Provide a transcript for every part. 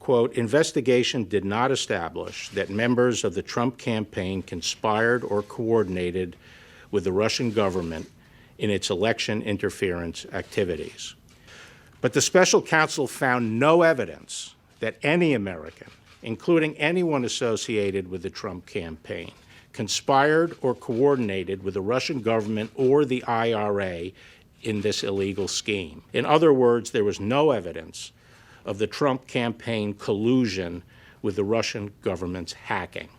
quote, investigation did not establish that members of the Trump campaign conspired or coordinated with the Russian government in its election interference activities. But the special counsel found no evidence that any American, including anyone associated with the Trump campaign, conspired or coordinated with the Russian government or the IRA in this illegal scheme. In other words, there was no evidence of the Trump campaign collusion with the Russian government's hacking.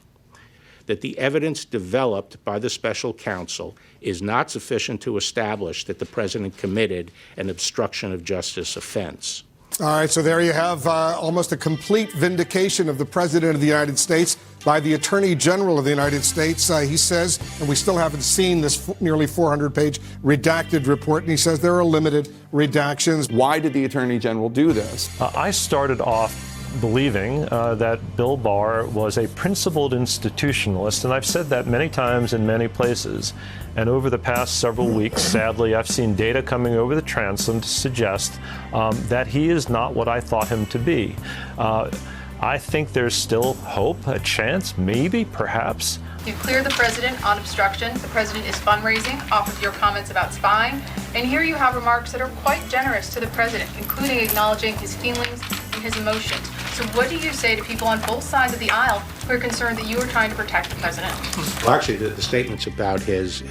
That the evidence developed by the special counsel is not sufficient to establish that the president committed an obstruction of justice offense. All right, so there you have almost a complete vindication of the President of the United States by the Attorney General of the United States. He says, and we still haven't seen this nearly 400-page redacted report, and he says there are limited redactions. Why did the Attorney General do this? I started off believing that Bill Barr was a principled institutionalist, and I've said that many times in many places. And over the past several weeks, sadly, I've seen data coming over the transom to suggest that he is not what I thought him to be. I think there's still hope, a chance, maybe, perhaps. You cleared the president on obstruction. The president is fundraising off of your comments about spying. And here you have remarks that are quite generous to the president, including acknowledging his feelings and his emotions. So what do you say to people on both sides of the aisle who are concerned that you are trying to protect the president? Well, actually, the statements about his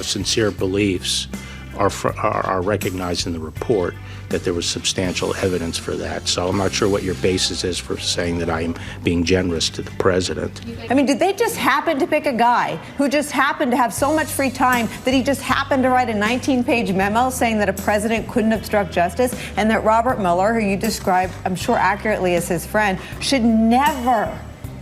sincere beliefs are recognized in the report, that there was substantial evidence for that. So I'm not sure what your basis is for saying that I am being generous to the president. I mean, did they just happen to pick a guy who just happened to have so much free time that he just happened to write a 19-page memo saying that a president couldn't obstruct justice, and that Robert Mueller, who you described, I'm sure accurately, as his friend, should never,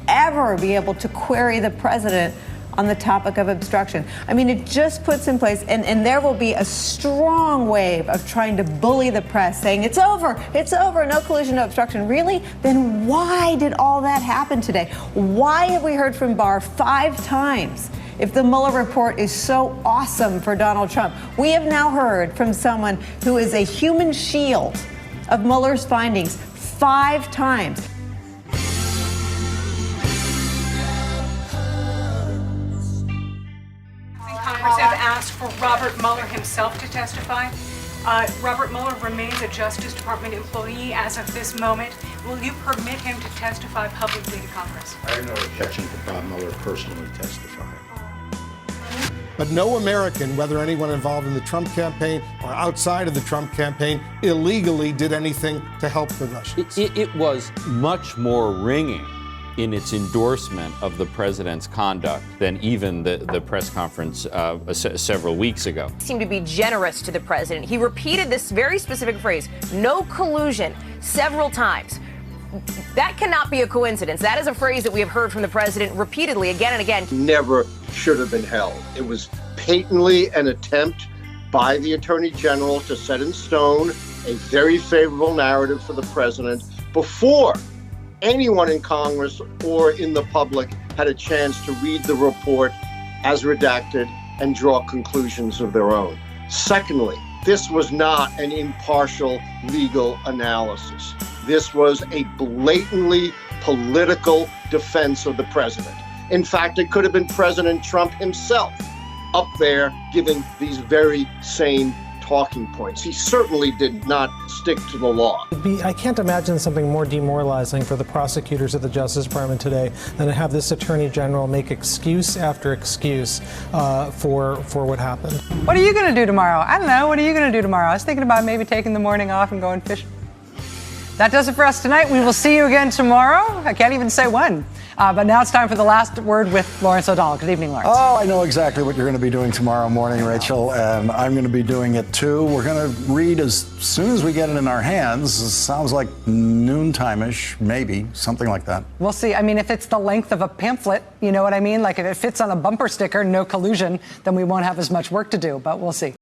ever be able to query the president on the topic of obstruction? I mean, it just puts in place, and there will be a strong wave of trying to bully the press, saying it's over, no collusion, no obstruction. Really? Then why did all that happen today? Why have we heard from Barr 5 times? If the Mueller report is so awesome for Donald Trump, we have now heard from someone who is a human shield of Mueller's findings 5 times. Congress have asked for Robert Mueller himself to testify. Robert Mueller remains a Justice Department employee as of this moment. Will you permit him to testify publicly to Congress? I have no objection to Bob Mueller personally testifying. But no American, whether anyone involved in the Trump campaign or outside of the Trump campaign, illegally did anything to help the Russians. It was much more ringing in its endorsement of the president's conduct than even the press conference several weeks ago. Seemed to be generous to the president. He repeated this very specific phrase, no collusion, several times. That cannot be a coincidence. That is a phrase that we have heard from the president repeatedly, again and again. Never should have been held. It was patently an attempt by the Attorney General to set in stone a very favorable narrative for the president before anyone in Congress or in the public had a chance to read the report as redacted and draw conclusions of their own. Secondly, this was not an impartial legal analysis. This was a blatantly political defense of the president. In fact, it could have been President Trump himself up there giving these very same talking points. He certainly did not stick to the law. I can't imagine something more demoralizing for the prosecutors at the Justice Department today than to have this Attorney General make excuse after excuse for what happened. What are you going to do tomorrow? I don't know. What are you going to do tomorrow? I was thinking about maybe taking the morning off and going fishing. That does it for us tonight. We will see you again tomorrow. I can't even say when. But now it's time for the last word with Lawrence O'Donnell. Good evening, Lawrence. Oh, I know exactly what you're going to be doing tomorrow morning, Rachel, and I'm going to be doing it too. We're going to read as soon as we get it in our hands. It sounds like noontime-ish, maybe, something like that. We'll see. I mean, if it's the length of a pamphlet, you know what I mean? Like if it fits on a bumper sticker, no collusion, then we won't have as much work to do, but we'll see.